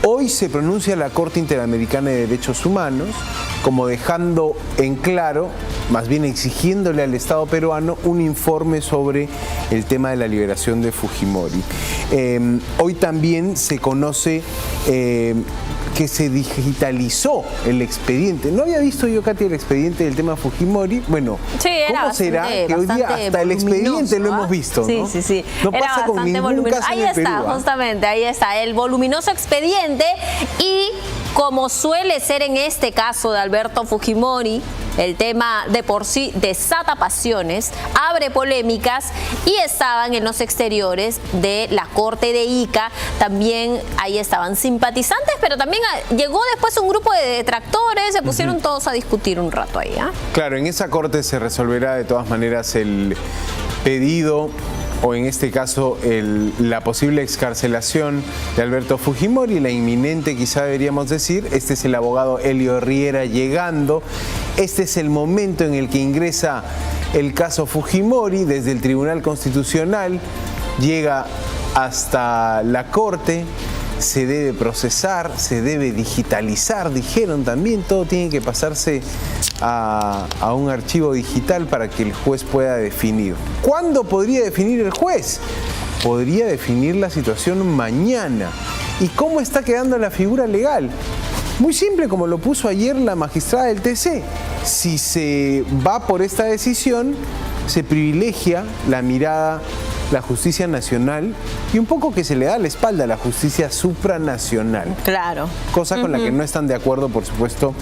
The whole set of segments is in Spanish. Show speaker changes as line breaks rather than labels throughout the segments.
Hoy se pronuncia la Corte Interamericana de Derechos Humanos como dejando en claro, más bien exigiéndole al Estado peruano un informe sobre el tema de la liberación de Fujimori. Hoy también se conoce que se digitalizó el expediente. No había visto yo, Katy, el expediente del tema Fujimori. Bueno,
sí,
¿cómo será que hoy día hasta el expediente lo hemos visto?
Sí,
¿no?
sí, sí.
No pasa con ningún caso
ahí
en el
está,
Perú,
justamente, ahí está, el voluminoso expediente. Y como suele ser en este caso de Alberto Fujimori, el tema de por sí desata pasiones, abre polémicas y estaban en los exteriores de la Corte de Ica. También ahí estaban simpatizantes, pero también llegó después un grupo de detractores, se pusieron todos a discutir un rato ahí.
Claro, en esa Corte se resolverá de todas maneras el pedido, o en este caso la posible excarcelación de Alberto Fujimori, la inminente quizá deberíamos decir. Este es el abogado Elio Riera llegando. Este es el momento en el que ingresa el caso Fujimori desde el Tribunal Constitucional, llega hasta la Corte. Se debe procesar, se debe digitalizar, dijeron también, todo tiene que pasarse a un archivo digital para que el juez pueda definir. ¿Cuándo podría definir el juez? Podría definir la situación mañana. ¿Y cómo está quedando la figura legal? Muy simple, como lo puso ayer la magistrada del TC. Si se va por esta decisión, se privilegia la mirada, la justicia nacional, y un poco que se le da la espalda a la justicia supranacional.
Claro.
Cosa con la que no están de acuerdo, por supuesto,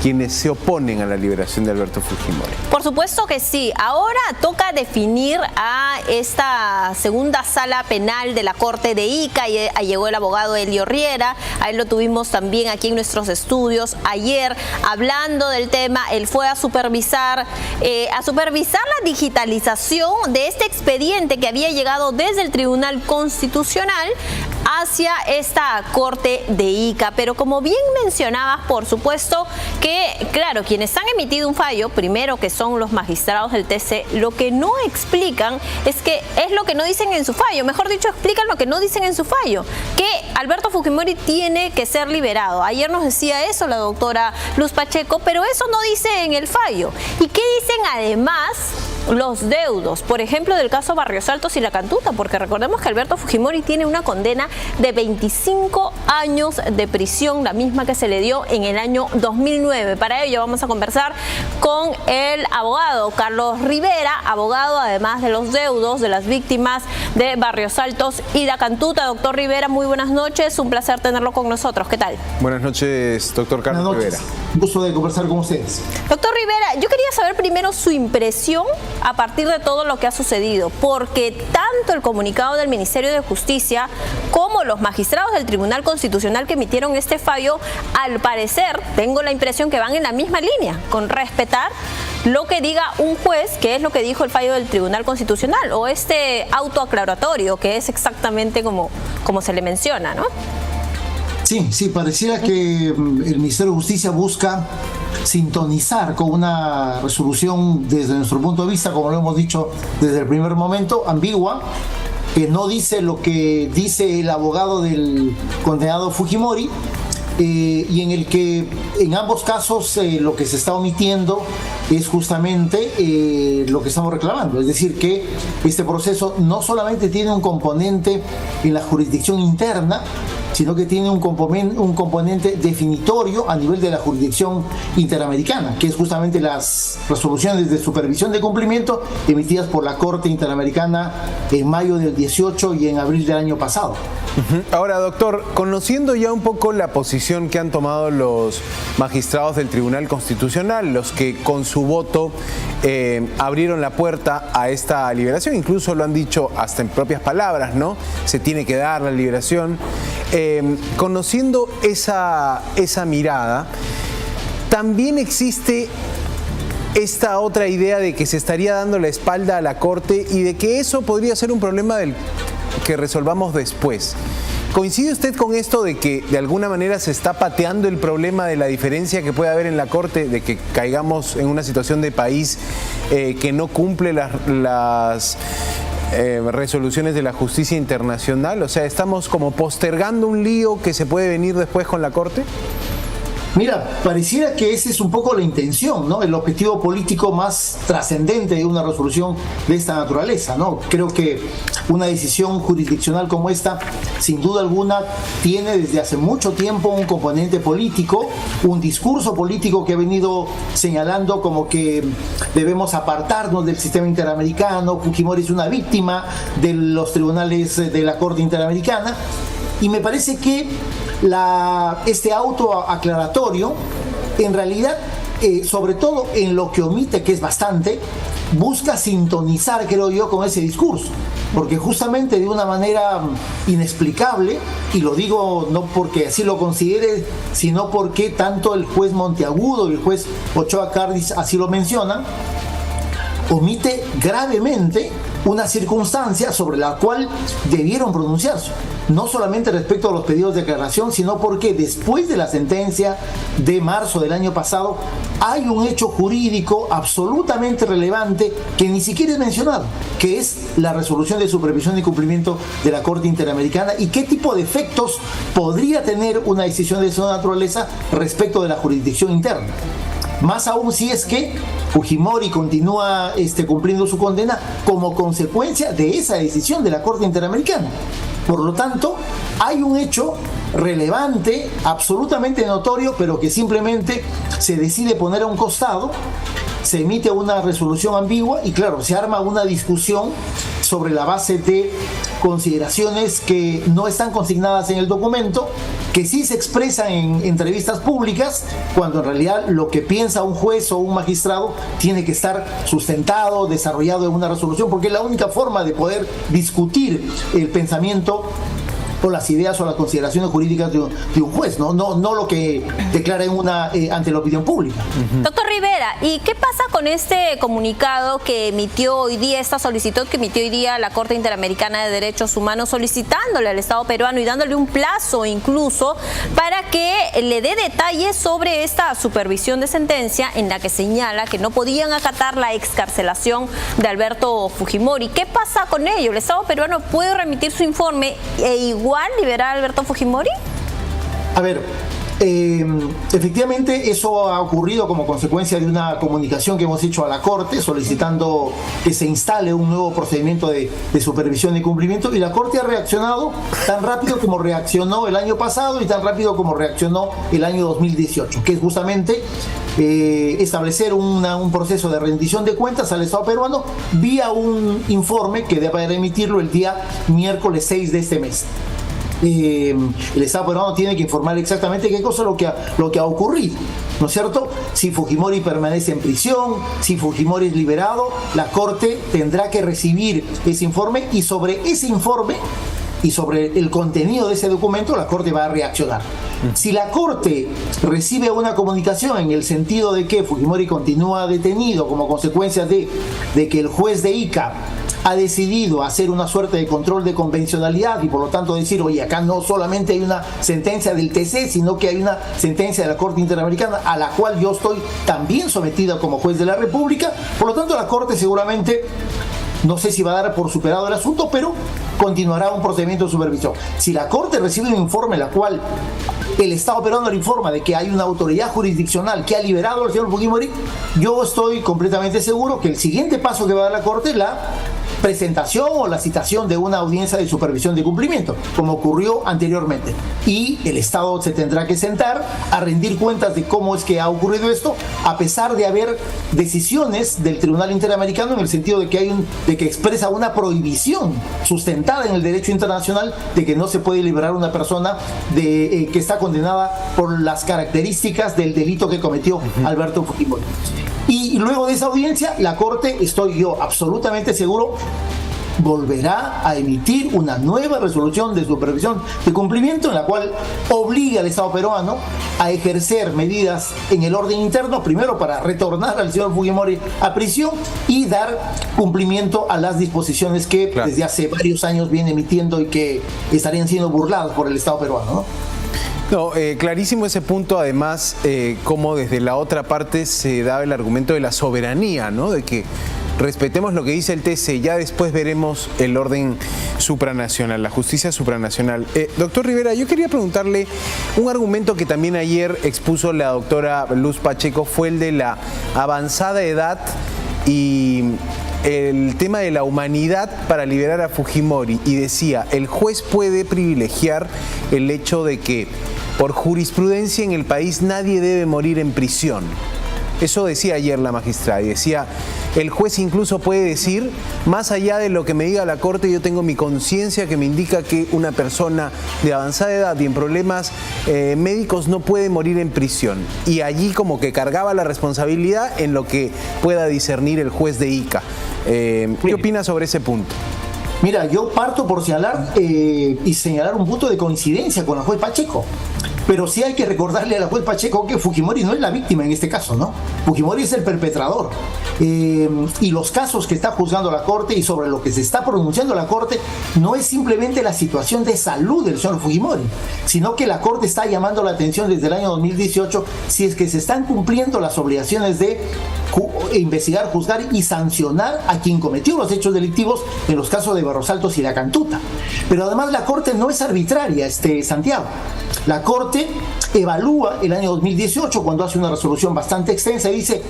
quienes se oponen a la liberación de Alberto Fujimori.
Por supuesto que sí. Ahora toca definir a esta segunda sala penal de la Corte de Ica. Y llegó el abogado Elio Riera. A él lo tuvimos también aquí en nuestros estudios ayer hablando del tema. Él fue a supervisar la digitalización de este expediente que había llegado desde el Tribunal Constitucional hacia esta Corte de Ica. Pero como bien mencionabas, por supuesto que, claro, quienes han emitido un fallo, primero que son los magistrados del TC, lo que no explican es lo que no dicen en su fallo, mejor dicho, explican lo que no dicen en su fallo, que Alberto Fujimori tiene que ser liberado. Ayer nos decía eso la doctora Luz Pacheco, pero eso no dice en el fallo. ¿Y qué dicen además los deudos, por ejemplo, del caso Barrios Altos y La Cantuta? Porque recordemos que Alberto Fujimori tiene una condena de 25 años de prisión, la misma que se le dio en el año 2009. Para ello vamos a conversar con el abogado Carlos Rivera, abogado además de los deudos de las víctimas de Barrios Altos y La Cantuta. Doctor Rivera, muy buenas noches, un placer tenerlo con nosotros. ¿Qué tal?
Buenas noches, doctor Carlos Rivera.
Un gusto de conversar con ustedes.
Doctor Rivera, yo quería saber primero su impresión a partir de todo lo que ha sucedido, porque tanto el comunicado del Ministerio de Justicia como los magistrados del Tribunal Constitucional que emitieron este fallo, al parecer, tengo la impresión que van en la misma línea, con respetar lo que diga un juez, que es lo que dijo el fallo del Tribunal Constitucional, o este autoaclaratorio, que es exactamente como se le menciona, ¿no?
Sí, pareciera que el Ministerio de Justicia busca sintonizar con una resolución desde nuestro punto de vista, como lo hemos dicho desde el primer momento, ambigua, que no dice lo que dice el abogado del condenado Fujimori, y en el que en ambos casos lo que se está omitiendo es justamente lo que estamos reclamando, es decir, que este proceso no solamente tiene un componente en la jurisdicción interna, sino que tiene un componente definitorio a nivel de la jurisdicción interamericana, que es justamente las resoluciones de supervisión de cumplimiento emitidas por la Corte Interamericana en mayo del 18 y en abril del año pasado.
Ahora, doctor, conociendo ya un poco la posición que han tomado los magistrados del Tribunal Constitucional, los que con su voto abrieron la puerta a esta liberación, incluso lo han dicho hasta en propias palabras, ¿no? Se tiene que dar la liberación. Conociendo esa mirada, también existe esta otra idea de que se estaría dando la espalda a la Corte y de que eso podría ser un problema que resolvamos después. ¿Coincide usted con esto de que de alguna manera se está pateando el problema de la diferencia que puede haber en la Corte, de que caigamos en una situación de país que no cumple las resoluciones de la justicia internacional? O sea, ¿estamos como postergando un lío que se puede venir después con la Corte?
Mira, pareciera que esa es un poco la intención, ¿no? El objetivo político más trascendente de una resolución de esta naturaleza, ¿no? Creo que una decisión jurisdiccional como esta, sin duda alguna, tiene desde hace mucho tiempo un componente político, un discurso político que ha venido señalando como que debemos apartarnos del sistema interamericano. Fujimori es una víctima de los tribunales de la Corte Interamericana, y me parece que este auto aclaratorio, en realidad, sobre todo en lo que omite, que es bastante, busca sintonizar, creo yo, con ese discurso, porque justamente de una manera inexplicable, y lo digo no porque así lo considere, sino porque tanto el juez Monteagudo y el juez Ochoa Cárdenas así lo mencionan, omite gravemente una circunstancia sobre la cual debieron pronunciarse, no solamente respecto a los pedidos de aclaración, sino porque después de la sentencia de marzo del año pasado hay un hecho jurídico absolutamente relevante que ni siquiera es mencionado, que es la resolución de supervisión y cumplimiento de la Corte Interamericana, y qué tipo de efectos podría tener una decisión de esa naturaleza respecto de la jurisdicción interna. Más aún si es que Fujimori continúa cumpliendo su condena como consecuencia de esa decisión de la Corte Interamericana. Por lo tanto, hay un hecho relevante, absolutamente notorio, pero que simplemente se decide poner a un costado, se emite una resolución ambigua y, claro, se arma una discusión sobre la base de consideraciones que no están consignadas en el documento, que sí se expresan en entrevistas públicas, cuando en realidad lo que piensa un juez o un magistrado tiene que estar sustentado, desarrollado en una resolución, porque es la única forma de poder discutir el pensamiento o las ideas o las consideraciones jurídicas de un juez, no lo que declara ante la opinión pública.
Doctor Rivera, ¿y qué pasa con este comunicado que emitió hoy día, esta solicitud que emitió hoy día la Corte Interamericana de Derechos Humanos, solicitándole al Estado peruano y dándole un plazo incluso para que le dé detalles sobre esta supervisión de sentencia, en la que señala que no podían acatar la excarcelación de Alberto Fujimori? ¿Qué pasa con ello? ¿El Estado peruano puede remitir su informe e igual liberar a Alberto Fujimori?
A ver, efectivamente eso ha ocurrido como consecuencia de una comunicación que hemos hecho a la Corte solicitando que se instale un nuevo procedimiento de supervisión y cumplimiento, y la Corte ha reaccionado tan rápido como reaccionó el año pasado y tan rápido como reaccionó el año 2018, que es justamente establecer un proceso de rendición de cuentas al Estado peruano vía un informe que debe emitirlo el día miércoles 6 de este mes. El Estado peruano tiene que informar exactamente qué cosa es lo que ha ocurrido, ¿no es cierto? Si Fujimori permanece en prisión, si Fujimori es liberado, la Corte tendrá que recibir ese informe, y sobre ese informe y sobre el contenido de ese documento la Corte va a reaccionar. Si la Corte recibe una comunicación en el sentido de que Fujimori continúa detenido como consecuencia de que el juez de Ica ha decidido hacer una suerte de control de convencionalidad, y por lo tanto decir, oye, acá no solamente hay una sentencia del TC, sino que hay una sentencia de la Corte Interamericana a la cual yo estoy también sometida como juez de la República, por lo tanto la Corte seguramente, no sé si va a dar por superado el asunto, pero continuará un procedimiento de supervisión. Si la Corte recibe un informe en la cual el Estado peruano le informa de que hay una autoridad jurisdiccional que ha liberado al señor Fujimori, yo estoy completamente seguro que el siguiente paso que va a dar la Corte es la presentación o la citación de una audiencia de supervisión de cumplimiento, como ocurrió anteriormente. Y el Estado se tendrá que sentar a rendir cuentas de cómo es que ha ocurrido esto, a pesar de haber decisiones del Tribunal Interamericano en el sentido de que expresa una prohibición sustentada en el derecho internacional de que no se puede liberar una persona que está condenada por las características del delito que cometió Alberto Fujimori. Y luego de esa audiencia, la Corte, estoy yo absolutamente seguro, volverá a emitir una nueva resolución de supervisión de cumplimiento en la cual obliga al Estado peruano a ejercer medidas en el orden interno, primero para retornar al señor Fujimori a prisión y dar cumplimiento a las disposiciones que desde hace varios años viene emitiendo y que estarían siendo burladas por el Estado peruano, ¿no?
No, clarísimo ese punto, además, cómo desde la otra parte se daba el argumento de la soberanía, ¿no? De que respetemos lo que dice el TC, ya después veremos el orden supranacional, la justicia supranacional. Doctor Rivera, yo quería preguntarle, un argumento que también ayer expuso la doctora Luz Pacheco fue el de la avanzada edad y el tema de la humanidad para liberar a Fujimori, y decía, el juez puede privilegiar el hecho de que por jurisprudencia en el país nadie debe morir en prisión. Eso decía ayer la magistrada, y decía, el juez incluso puede decir, más allá de lo que me diga la Corte, yo tengo mi conciencia que me indica que una persona de avanzada edad y en problemas médicos no puede morir en prisión. Y allí como que cargaba la responsabilidad en lo que pueda discernir el juez de Ica. ¿Qué opina sobre ese punto?
Mira, yo parto por señalar y señalar un punto de coincidencia con la juez Pacheco. Pero sí hay que recordarle a la juez Pacheco que Fujimori no es la víctima en este caso, ¿no? Fujimori es el perpetrador. Y los casos que está juzgando la Corte y sobre lo que se está pronunciando la Corte no es simplemente la situación de salud del señor Fujimori, sino que la Corte está llamando la atención desde el año 2018 si es que se están cumpliendo las obligaciones de investigar, juzgar y sancionar a quien cometió los hechos delictivos en los casos de Barros Altos y La Cantuta. Pero además la Corte no es arbitraria, Santiago. La Corte evalúa el año 2018 cuando hace una resolución bastante extensa y dice,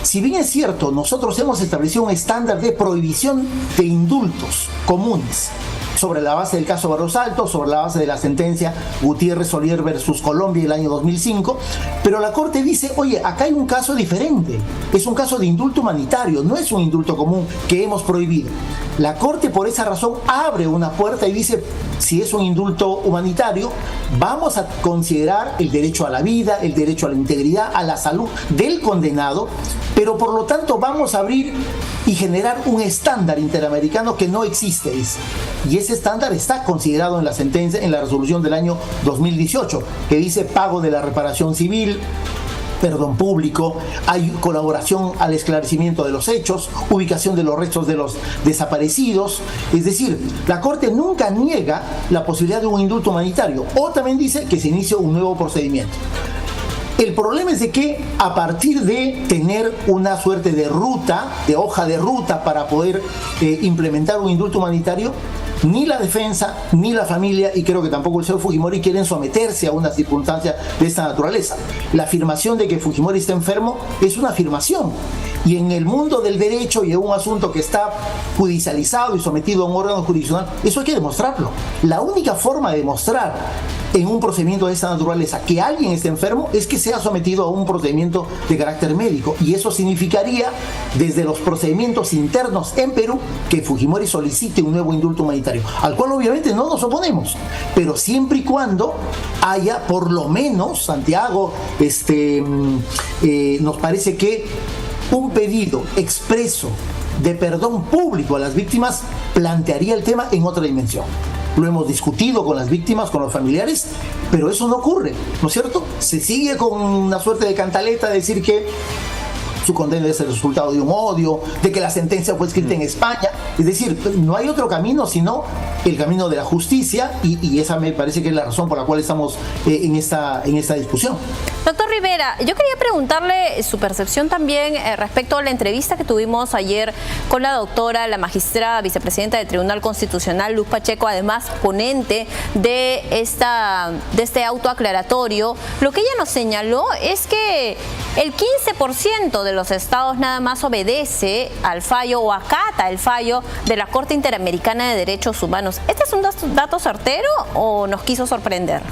si bien es cierto, nosotros hemos establecido un estándar de prohibición de indultos comunes sobre la base del caso Barros Altos, sobre la base de la sentencia Gutiérrez Solier versus Colombia el año 2005, pero la Corte dice, oye, acá hay un caso diferente, es un caso de indulto humanitario, no es un indulto común que hemos prohibido. La Corte por esa razón abre una puerta y dice, si es un indulto humanitario, vamos a considerar el derecho a la vida, el derecho a la integridad, a la salud del condenado, pero por lo tanto vamos a abrir y generar un estándar interamericano que no existe. Y ese estándar está considerado en la sentencia, en la resolución del año 2018, que dice pago de la reparación civil, perdón público, hay colaboración al esclarecimiento de los hechos, ubicación de los restos de los desaparecidos. Es decir, la Corte nunca niega la posibilidad de un indulto humanitario, o también dice que se inicia un nuevo procedimiento. El problema es de que a partir de tener una suerte de ruta, de hoja de ruta para poder implementar un indulto humanitario, ni la defensa, ni la familia, y creo que tampoco el señor Fujimori quieren someterse a una circunstancia de esta naturaleza. La afirmación de que Fujimori está enfermo es una afirmación. Y en el mundo del derecho y en un asunto que está judicializado y sometido a un órgano jurisdiccional, eso hay que demostrarlo. La única forma de demostrar en un procedimiento de esta naturaleza que alguien esté enfermo es que sea sometido a un procedimiento de carácter médico, y eso significaría desde los procedimientos internos en Perú que Fujimori solicite un nuevo indulto humanitario, al cual obviamente no nos oponemos, pero siempre y cuando haya por lo menos, Santiago, nos parece que un pedido expreso de perdón público a las víctimas plantearía el tema en otra dimensión. Lo hemos discutido con las víctimas, con los familiares, pero eso no ocurre, ¿no es cierto? Se sigue con una suerte de cantaleta de decir que su condena es el resultado de un odio, de que la sentencia fue escrita en España. Es decir, no hay otro camino sino el camino de la justicia, y esa me parece que es la razón por la cual estamos en esta discusión.
Doctor Rivera, yo quería preguntarle su percepción también respecto a la entrevista que tuvimos ayer con la doctora, la magistrada vicepresidenta del Tribunal Constitucional, Luz Pacheco, además ponente de este auto aclaratorio. Lo que ella nos señaló es que el 15% de los estados nada más obedece al fallo o acata el fallo de la Corte Interamericana de Derechos Humanos. ¿Este es un dato certero o nos quiso sorprender?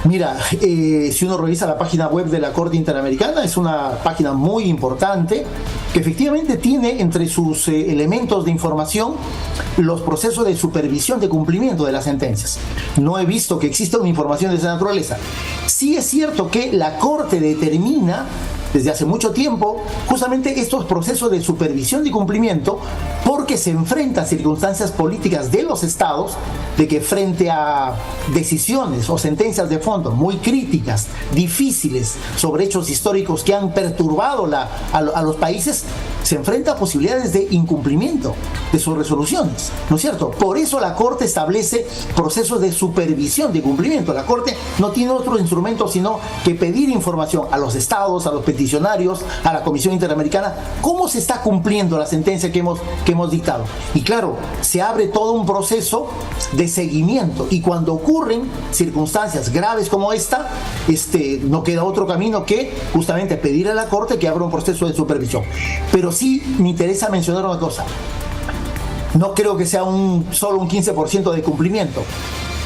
Mira, si uno revisa la página web de la Corte Interamericana, es una página muy importante que efectivamente tiene entre sus elementos de información los procesos de supervisión de cumplimiento de las sentencias. No he visto que exista una información de esa naturaleza. Sí es cierto que la Corte determina desde hace mucho tiempo justamente estos procesos de supervisión de cumplimiento, porque se enfrenta a circunstancias políticas de los estados de que frente a decisiones o sentencias de fondo muy críticas, difíciles, sobre hechos históricos que han perturbado a los países, se enfrenta a posibilidades de incumplimiento de sus resoluciones, ¿no es cierto? Por eso la Corte establece procesos de supervisión de cumplimiento. La Corte no tiene otro instrumento sino que pedir información a los estados, a los peticionarios, a la Comisión Interamericana, cómo se está cumpliendo la sentencia que hemos dictado. Y claro, se abre todo un proceso de seguimiento, y cuando ocurren circunstancias graves como esta, no queda otro camino que justamente pedir a la Corte que abra un proceso de supervisión. Pero sí me interesa mencionar una cosa. No creo que sea solo un 15% de cumplimiento,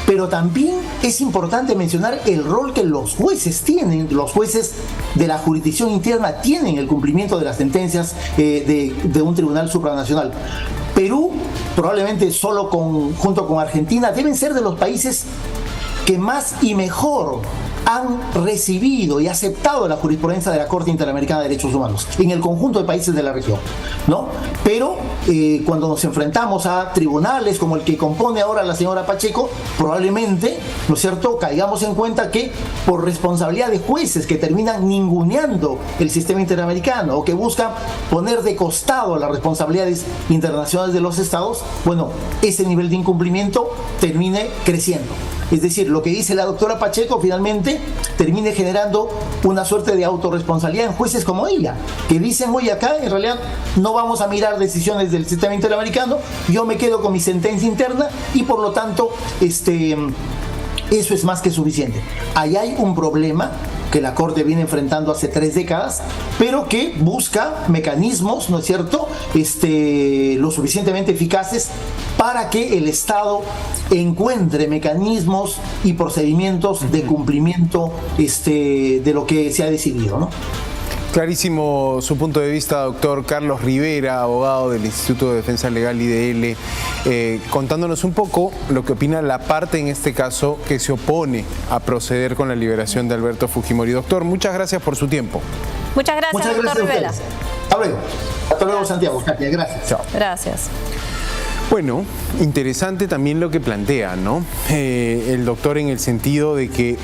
pero también es importante mencionar el rol que los jueces tienen, los jueces de la jurisdicción interna tienen el cumplimiento de las sentencias de un tribunal supranacional. Perú, probablemente solo junto con Argentina, deben ser de los países que más y mejor han recibido y aceptado la jurisprudencia de la Corte Interamericana de Derechos Humanos en el conjunto de países de la región, ¿no? Pero cuando nos enfrentamos a tribunales como el que compone ahora la señora Pacheco, probablemente, ¿no es cierto?, caigamos en cuenta que por responsabilidad de jueces que terminan ninguneando el sistema interamericano o que buscan poner de costado las responsabilidades internacionales de los estados, bueno, ese nivel de incumplimiento termine creciendo. Es decir, lo que dice la doctora Pacheco finalmente termine generando una suerte de autorresponsabilidad en jueces como ella, que dicen, oye, acá en realidad no vamos a mirar decisiones del sistema interamericano, yo me quedo con mi sentencia interna y por lo tanto eso es más que suficiente. Ahí hay un problema que la Corte viene enfrentando hace 3 décadas, pero que busca mecanismos, ¿no es cierto?, lo suficientemente eficaces para que el Estado encuentre mecanismos y procedimientos de cumplimiento de lo que se ha decidido, ¿no?
Clarísimo su punto de vista, doctor Carlos Rivera, abogado del Instituto de Defensa Legal IDL, contándonos un poco lo que opina la parte, en este caso, que se opone a proceder con la liberación de Alberto Fujimori. Doctor, muchas gracias por su tiempo.
Muchas gracias, doctor Rivera.
Hasta luego, Santiago. Gracias.
Chao. Gracias.
Bueno, interesante también lo que plantea, ¿no? El doctor, en el sentido de que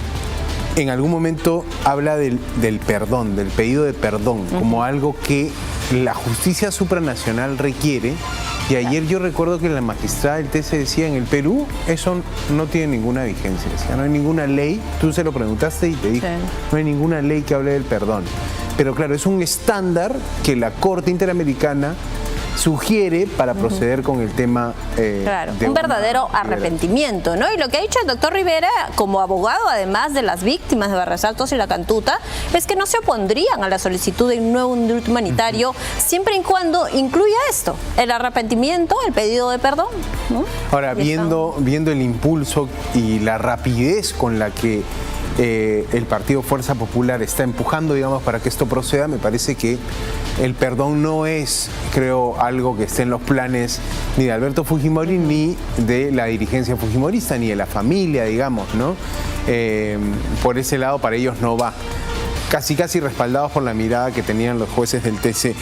en algún momento habla del perdón, del pedido de perdón, como algo que la justicia supranacional requiere. Y ayer yo recuerdo que la magistrada del TC decía, en el Perú eso no tiene ninguna vigencia, decía, no hay ninguna ley, tú se lo preguntaste y te dijo, no hay ninguna ley que hable del perdón. Pero claro, es un estándar que la Corte Interamericana sugiere para proceder con el tema
claro, un verdadero arrepentimiento, ¿no? Y lo que ha dicho el doctor Rivera, como abogado además de las víctimas de Barrasaltos y La Cantuta, es que no se opondrían a la solicitud de un nuevo indulto humanitario siempre y cuando incluya esto, el arrepentimiento, el pedido de perdón, ¿no?
Ahora, viendo el impulso y la rapidez con la que el Partido Fuerza Popular está empujando, digamos, para que esto proceda, me parece que el perdón no es, creo, algo que esté en los planes ni de Alberto Fujimori ni de la dirigencia fujimorista, ni de la familia, digamos, ¿no? Por ese lado para ellos no va. Casi respaldados por la mirada que tenían los jueces del TC.